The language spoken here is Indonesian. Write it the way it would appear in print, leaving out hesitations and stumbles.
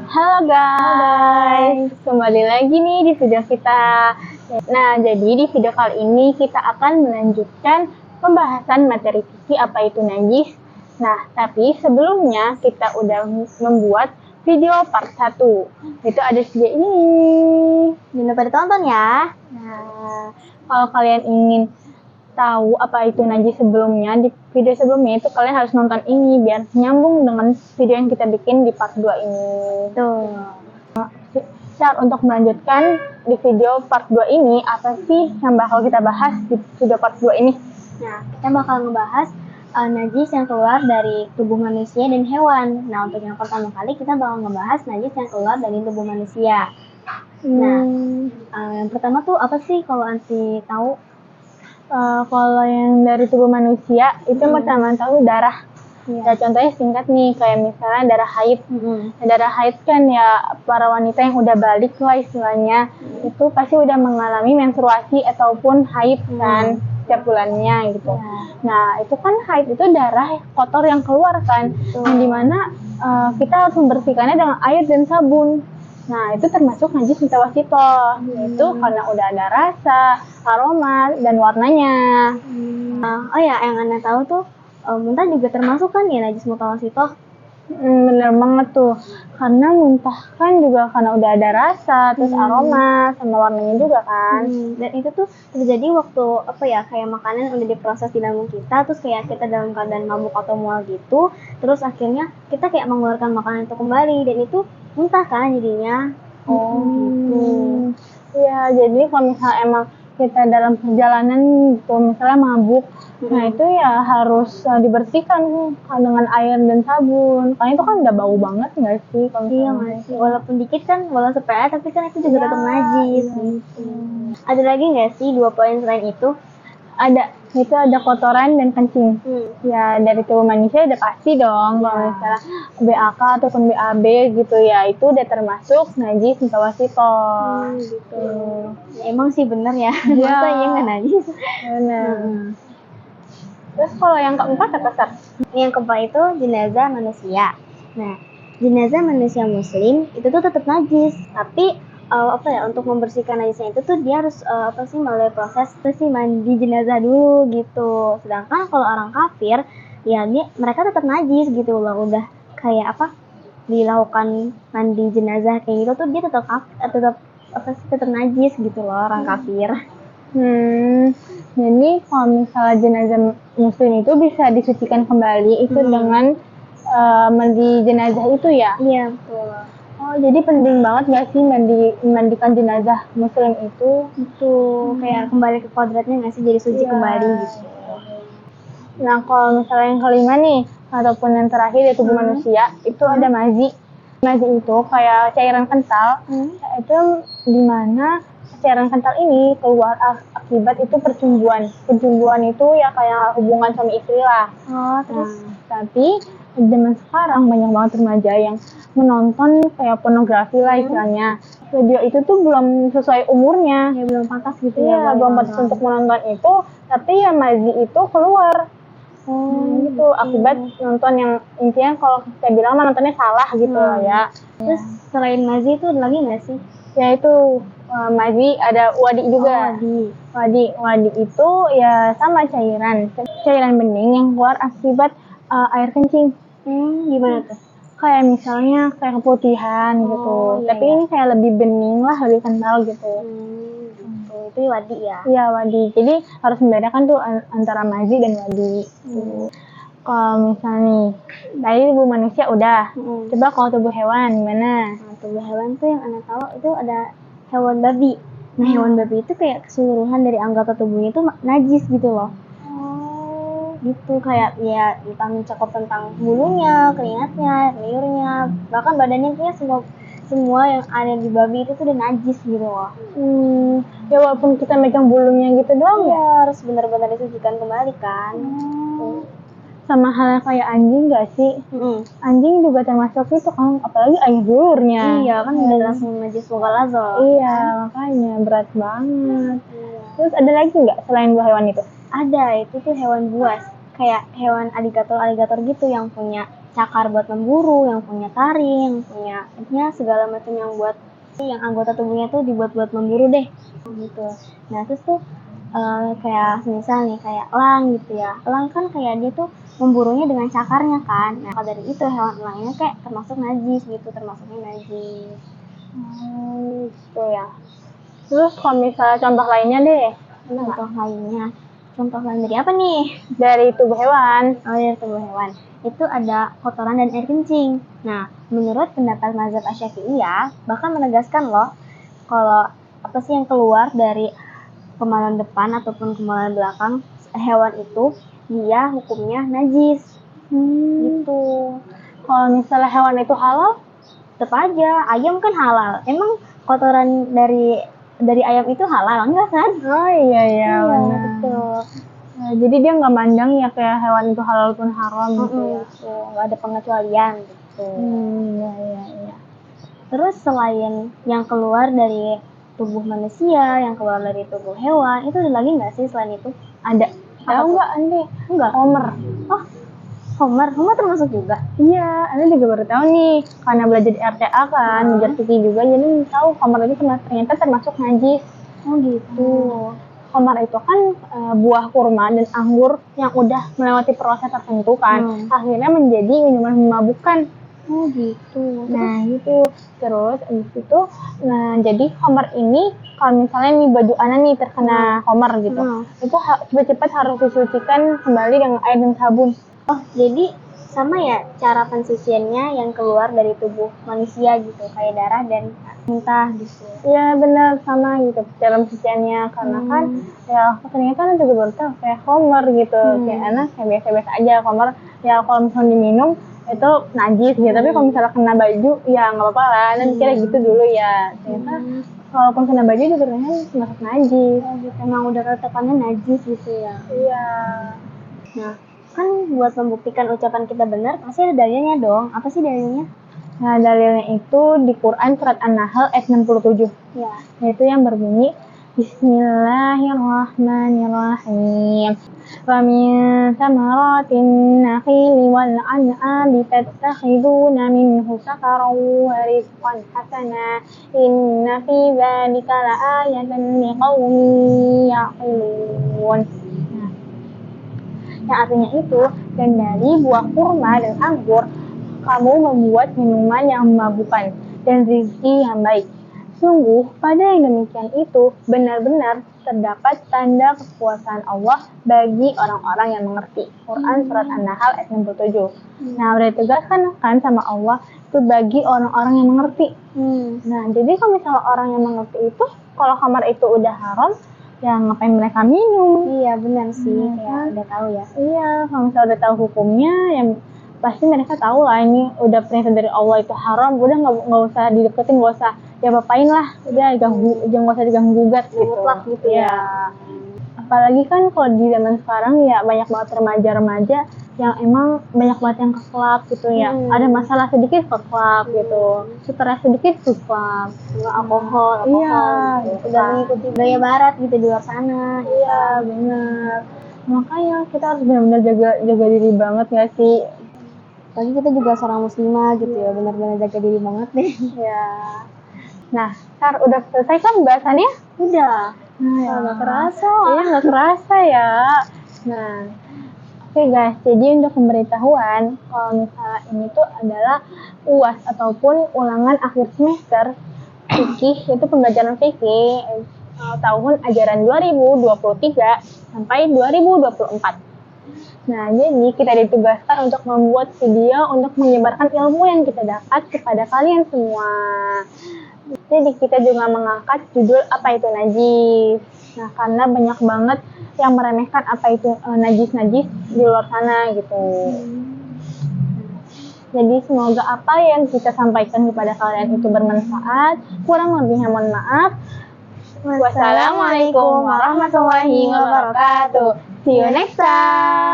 Halo guys, kembali lagi nih di video kita. Nah, jadi di video kali ini kita akan melanjutkan pembahasan materi fikih apa itu najis. Nah, tapi sebelumnya kita udah membuat video part 1. Itu ada video ini. Jangan lupa ditonton ya. Nah, kalau kalian ingin tahu apa itu najis sebelumnya, di video sebelumnya itu kalian harus nonton ini biar nyambung dengan video yang kita bikin di part 2 ini. Tuh. Nah, untuk melanjutkan di video part 2 ini, apa sih yang bakal kita bahas di video part 2 ini? Nah, kita bakal ngebahas najis yang keluar dari tubuh manusia dan hewan. Nah, untuk yang pertama kali kita bakal ngebahas najis yang keluar dari tubuh manusia. Nah, yang pertama tuh apa sih kalau Ansi tahu? Kalau yang dari tubuh manusia itu pertama tahu darah. Ya, contohnya singkat nih, kayak misalnya darah haid. Darah haid kan ya para wanita yang udah balik lah istilahnya, itu pasti udah mengalami menstruasi ataupun haid kan setiap bulannya gitu. Nah, itu kan haid itu darah kotor yang keluar kan, yang dimana kita harus membersihkannya dengan air dan sabun. Nah, itu termasuk najis mutawasito, itu karena udah ada rasa, aroma, dan warnanya. Oh ya, yang Anda tahu tuh muntah juga termasuk kan ya najis mutawasito? Bener banget tuh, karena muntah kan juga karena udah ada rasa, terus aroma, sama warnanya juga kan. Dan itu tuh terjadi waktu kayak makanan udah diproses di lambung kita, terus kayak kita dalam keadaan mabuk atau mual gitu, terus akhirnya kita kayak mengeluarkan makanan itu kembali, dan itu muntah kan jadinya. Gitu. Ya, jadi kalau misalnya emang kita dalam perjalanan gitu, misalnya mabuk, nah itu ya harus dibersihkan dengan air dan sabun. Karena itu kan udah bau banget nggak sih? Iya nggak sih, walaupun dikit kan, walau sepele, tapi kan itu juga tetap najis. Ada lagi nggak sih 2 poin selain itu? Ada, itu ada kotoran dan kencing. Ya dari tubuh manusia udah pasti dong, kalau misalnya BAK ataupun BAB gitu ya, itu udah termasuk najis mutawasito. Gitu. Emang sih bener ya, masa iya nggak najis? Bener. Terus kalau yang keempat apa, Sar? Yang keempat itu jenazah manusia. Nah, jenazah manusia muslim itu tuh tetap najis, tapi untuk membersihkan najisnya itu tuh dia harus melalui proses mandi jenazah dulu gitu. Sedangkan kalau orang kafir ya mereka tetap najis gitu loh, udah kayak dilakukan mandi jenazah kayak gitu tuh dia tetap najis gitu loh orang kafir. Jadi kalau misalnya jenazah muslim itu bisa disucikan kembali itu dengan mandi jenazah itu ya? Iya, betul. Oh, jadi penting banget nggak sih mandikan jenazah muslim itu? Itu kayak kembali ke kodratnya nggak sih, jadi suci kembali gitu. Nah, kalau misalnya yang kelima nih, ataupun yang terakhir di tubuh manusia, itu ada mazi. Mazi itu kayak cairan kental, itu dimana cairan kental ini keluar akibat itu percumbuan. Percumbuan itu ya kayak hubungan suami istri lah. Tapi zaman sekarang banyak banget remaja yang menonton kayak pornografi lah istilahnya. Video itu tuh belum sesuai umurnya. Ya belum pantas gitu ya. Iya, belum pantas untuk menonton itu, tapi ya mazi itu keluar. Gitu akibat nonton yang intinya kalau kita bilang nontonnya salah gitu lah ya. Terus selain mazi itu ada lagi nggak sih? Ya itu mazi, ada wadi juga. Wadi itu ya sama cairan bening yang keluar akibat air kencing. Gimana tuh? Kayak misalnya kayak keputihan gitu. Tapi ini kayak lebih bening lah, lebih kental gitu. Itu wadi ya? Iya, wadi. Jadi harus membedakan tuh antara mazi dan wadi. Kalau misalnya nih, tadi tubuh manusia udah. Coba kalau tubuh hewan gimana? Nah, tubuh hewan tuh yang Anda tahu itu ada hewan babi. Nah, hewan babi itu kayak keseluruhan dari anggota tubuhnya itu najis gitu loh. Gitu, kayak ya mencakup tentang bulunya, keringatnya, liurnya, bahkan badannya, kayak semua yang ada di babi itu tuh udah najis gitu loh. Ya walaupun kita megang bulunya gitu doang ya harus benar-benar disucikan kembali kan. Sama halnya kayak anjing gak sih? Anjing juga termasuk itu kan, apalagi air liurnya. Iya kan udah langsung najis mughaladzah. Iya, makanya berat banget. Terus ada lagi nggak selain dua hewan itu? Ada, itu tuh hewan buas, kayak hewan aligator gitu yang punya cakar buat memburu, yang punya taring, yang punya intinya segala macam yang anggota tubuhnya tuh dibuat buat memburu deh gitu. Nah terus tuh kayak misal nih kayak elang gitu ya, elang kan kayak dia tuh memburunya dengan cakarnya kan. Nah dari itu hewan elangnya kayak termasuk najis gitu, termasuknya najis. Gitu ya. Terus kalau misalnya contoh lainnya deh, Contoh lain dari apa nih? dari tubuh hewan. Oh, dari tubuh hewan. Itu ada kotoran dan air kencing. Nah, menurut pendapat mazhab Asy-Syafi'iyah, bahkan menegaskan loh, kalau apa sih yang keluar dari kemaluan depan ataupun kemaluan belakang hewan itu, dia hukumnya najis. Gitu. Kalau misalnya hewan itu halal, Tetap aja, ayam kan halal. Emang kotoran dari ayam itu halal enggak kan? oh iya benar. Betul. Nah, jadi dia nggak mandang ya kayak hewan itu halal pun haram gitu ya. Gitu. Nggak ada pengecualian gitu. Iya. Terus selain yang keluar dari tubuh manusia, yang keluar dari tubuh hewan, itu ada lagi nggak sih selain itu? Ada. Tahu nggak Andi? Enggak. Homer. Oh, Homer termasuk juga. Iya, Andi juga baru tahu nih. Karena belajar di RTA kan, belajar fikih juga, jadi tahu Homer itu ternyata termasuk najis. Oh gitu. Homer itu kan buah kurma dan anggur yang udah melewati proses tertentu kan, akhirnya menjadi minuman memabukkan. Oh gitu. Nah gitu. Terus abis itu, nah jadi Homer ini kalau misalnya nih baju Ana nih terkena Homer gitu, itu cepat-cepat harus disucikan kembali dengan air dan sabun. Oh jadi sama ya cara pensuciannya yang keluar dari tubuh manusia gitu, kayak darah dan muntah gitu. Iya benar, sama gitu cara pensuciannya, karena kan ya ternyata Ana juga baru tahu kayak Homer gitu, kayak Ana kayak biasa-biasa aja. Homer ya kalau misalnya diminum itu najis gitu, tapi kalau misalnya kena baju ya nggak apa-apa lah. Dan kira gitu dulu ya, ternyata walaupun kena baju juga ternyata masuk najis. Oh gitu, emang udah tetepannya najis gitu ya. Iya. Nah kan buat membuktikan ucapan kita benar pasti ada dalilnya dong. Apa sih dalilnya? Nah dalilnya itu di Quran surat An-Nahl ayat 67 Ya. yaitu yang berbunyi Bismillahirrahmanirrahim. Wa min thamaratin nakhili wal an'ami tattakhiduna minhu sakaran wa rizqan hasana inna fi dzalika laayatan liqaumin ya'qilun. Nah, yang artinya itu, dan dari buah kurma dan anggur kamu membuat minuman yang memabukkan dan rezeki yang baik. Sungguh, pada yang demikian itu benar-benar terdapat tanda kekuasaan Allah bagi orang-orang yang mengerti. Quran surat An-Nahl ayat 67. Nah, udah ditegaskan kan sama Allah itu bagi orang-orang yang mengerti. Nah, jadi kalau misalnya orang yang mengerti itu, kalau khamar itu udah haram, ya ngapain mereka minum? Iya benar sih, kayak udah tahu ya. Iya, kalau misalnya udah tahu hukumnya, ya pasti mereka tahu lah ini udah perintah dari Allah itu haram, udah nggak usah dideketin, nggak usah ya apain lah, udah jangan usah diganggu gugat gitu. Mutlak gitu ya. Apalagi kan kalau di zaman sekarang ya banyak banget remaja-remaja yang emang banyak banget yang ke klub gitu ya. Ada masalah sedikit ke klub gitu, stres sedikit ke klub, alkohol iya, gitu. Udah mengikuti gaya barat gitu di luar sana. Iya benar. Makanya kita harus benar-benar jaga diri banget gak sih? Apalagi kita juga seorang muslimah gitu ya, benar-benar jaga diri banget deh. Ya. Nah, Sar, udah selesai kan pembahasannya? Udah. Nah, nggak kerasa. Iya, nggak kerasa ya. Nah, oke guys, jadi untuk pemberitahuan, kalau misalnya ini tuh adalah UAS ataupun ulangan akhir semester fikih, itu pembelajaran fikih tahun ajaran 2023 sampai 2024. Nah, jadi kita ditugaskan untuk membuat video untuk menyebarkan ilmu yang kita dapat kepada kalian semua. Jadi kita juga mengangkat judul apa itu najis. Nah, karena banyak banget yang meremehkan apa itu najis-najis di luar sana gitu. Jadi semoga apa yang kita sampaikan kepada kalian itu bermanfaat. Kurang lebihnya mohon maaf. Wassalamualaikum warahmatullahi wabarakatuh. See you next time.